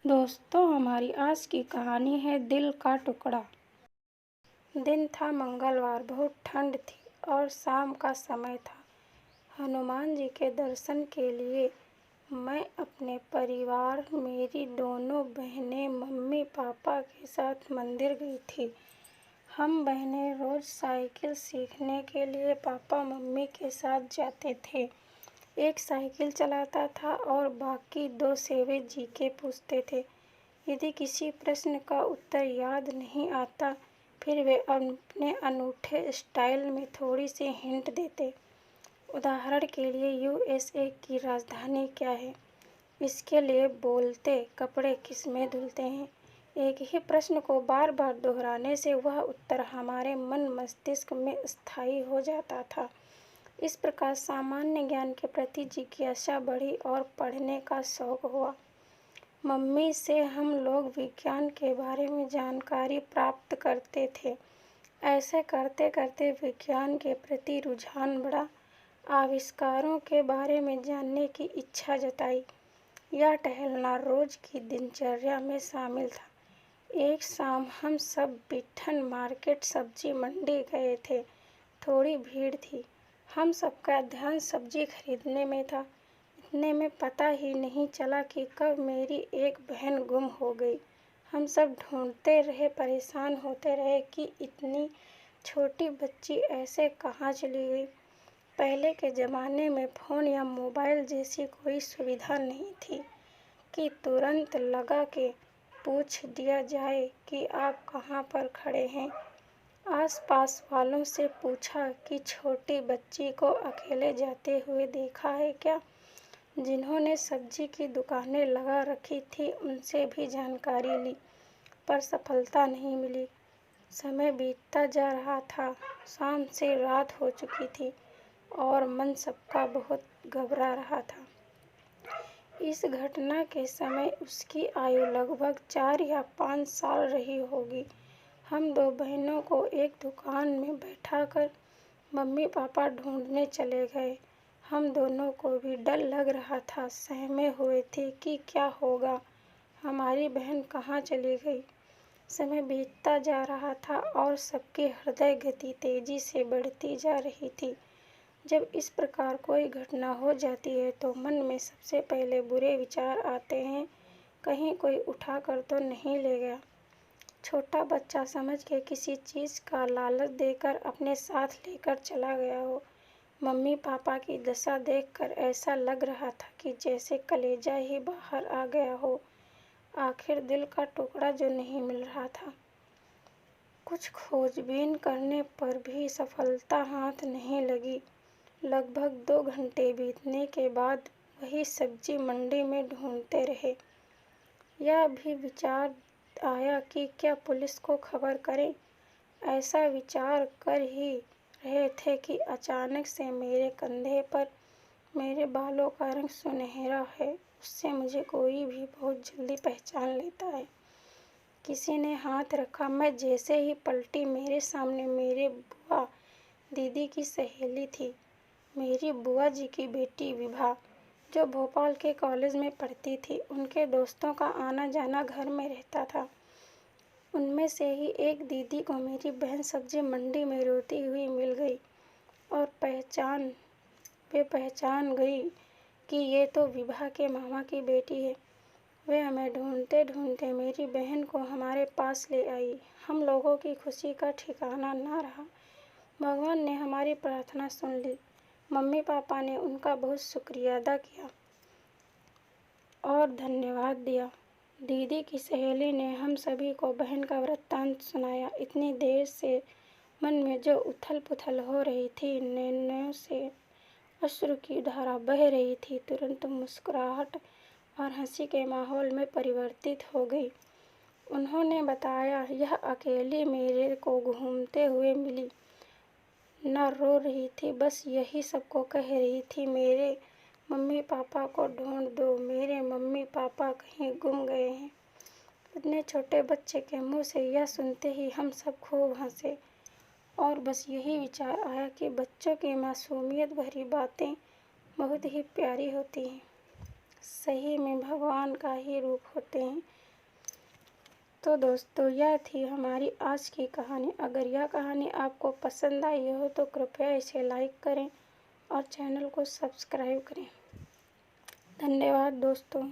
दोस्तों, हमारी आज की कहानी है दिल का टुकड़ा। दिन था मंगलवार, बहुत ठंड थी और शाम का समय था। हनुमान जी के दर्शन के लिए मैं अपने परिवार, मेरी दोनों बहनें, मम्मी पापा के साथ मंदिर गई थी। हम बहनें रोज साइकिल सीखने के लिए पापा मम्मी के साथ जाते थे। एक साइकिल चलाता था और बाकी दो सेवे जी के पूछते थे। यदि किसी प्रश्न का उत्तर याद नहीं आता, फिर वे अपने अनूठे स्टाइल में थोड़ी सी हिंट देते। उदाहरण के लिए, यूएसए की राजधानी क्या है? इसके लिए बोलते, कपड़े किसमें धुलते हैं? एक ही प्रश्न को बार बार दोहराने से वह उत्तर हमारे मन मस्तिष्क में स्थायी हो जाता था। इस प्रकार सामान्य ज्ञान के प्रति जिज्ञासा बढ़ी और पढ़ने का शौक हुआ। मम्मी से हम लोग विज्ञान के बारे में जानकारी प्राप्त करते थे। ऐसे करते करते विज्ञान के प्रति रुझान बढ़ा। आविष्कारों के बारे में जानने की इच्छा जताई। यह टहलना रोज की दिनचर्या में शामिल था। एक शाम हम सब बिठन मार्केट सब्जी मंडी गए थे। थोड़ी भीड़ थी। हम सबका ध्यान सब्जी खरीदने में था। इतने में पता ही नहीं चला कि कब मेरी एक बहन गुम हो गई। हम सब ढूंढते रहे, परेशान होते रहे कि इतनी छोटी बच्ची ऐसे कहाँ चली गई। पहले के ज़माने में फ़ोन या मोबाइल जैसी कोई सुविधा नहीं थी कि तुरंत लगा के पूछ दिया जाए कि आप कहाँ पर खड़े हैं। आस-पास वालों से पूछा कि छोटी बच्ची को अकेले जाते हुए देखा है क्या। जिन्होंने सब्जी की दुकानें लगा रखी थी उनसे भी जानकारी ली, पर सफलता नहीं मिली। समय बीतता जा रहा था। शाम से रात हो चुकी थी और मन सबका बहुत घबरा रहा था। इस घटना के समय उसकी आयु लगभग 4 या 5 साल रही होगी। हम दो बहनों को एक दुकान में बैठाकर मम्मी पापा ढूंढने चले गए। हम दोनों को भी डर लग रहा था, सहमे हुए थे कि क्या होगा, हमारी बहन कहाँ चली गई। समय बीतता जा रहा था और सबकी हृदय गति तेजी से बढ़ती जा रही थी। जब इस प्रकार कोई घटना हो जाती है तो मन में सबसे पहले बुरे विचार आते हैं, कहीं कोई उठा कर तो नहीं ले गया। छोटा बच्चा समझ के किसी चीज़ का लालच देकर अपने साथ लेकर चला गया हो। मम्मी पापा की दशा देखकर ऐसा लग रहा था कि जैसे कलेजा ही बाहर आ गया हो। आखिर दिल का टुकड़ा जो नहीं मिल रहा था। कुछ खोजबीन करने पर भी सफलता हाथ नहीं लगी। लगभग 2 घंटे बीतने के बाद वही सब्जी मंडी में ढूंढते रहे। यह भी विचार आया कि क्या पुलिस को खबर करें। ऐसा विचार कर ही रहे थे कि अचानक से मेरे कंधे पर, मेरे बालों का रंग सुनहरा है, उससे मुझे कोई भी बहुत जल्दी पहचान लेता है। किसी ने हाथ रखा। मैं जैसे ही पलटी, मेरे सामने मेरे बुआ दीदी की सहेली थी, मेरी बुआ जी की बेटी विभा, जो भोपाल के कॉलेज में पढ़ती थी। उनके दोस्तों का आना जाना घर में रहता था। उनमें से ही एक दीदी को मेरी बहन सब्जी मंडी में रोती हुई मिल गई और पहचान गई कि ये तो विभा के मामा की बेटी है। वे हमें ढूंढते ढूंढते मेरी बहन को हमारे पास ले आई। हम लोगों की खुशी का ठिकाना ना रहा। भगवान ने हमारी प्रार्थना सुन ली। मम्मी पापा ने उनका बहुत शुक्रिया अदा किया और धन्यवाद दिया। दीदी की सहेली ने हम सभी को बहन का वृत्तांत सुनाया। इतनी देर से मन में जो उथल पुथल हो रही थी, नैनों से अश्रु की धारा बह रही थी, तुरंत मुस्कुराहट और हंसी के माहौल में परिवर्तित हो गई। उन्होंने बताया, यह अकेली मेरे को घूमते हुए मिली, न रो रही थी, बस यही सबको कह रही थी, मेरे मम्मी पापा को ढूंढ दो, मेरे मम्मी पापा कहीं गुम गए हैं। इतने छोटे बच्चे के मुंह से यह सुनते ही हम सब खूब हंसे और बस यही विचार आया कि बच्चों की मासूमियत भरी बातें बहुत ही प्यारी होती हैं। सही में भगवान का ही रूप होते हैं। तो दोस्तों यह थी हमारी आज की कहानी। अगर यह कहानी आपको पसंद आई हो तो कृपया इसे लाइक करें और चैनल को सब्सक्राइब करें। धन्यवाद दोस्तों।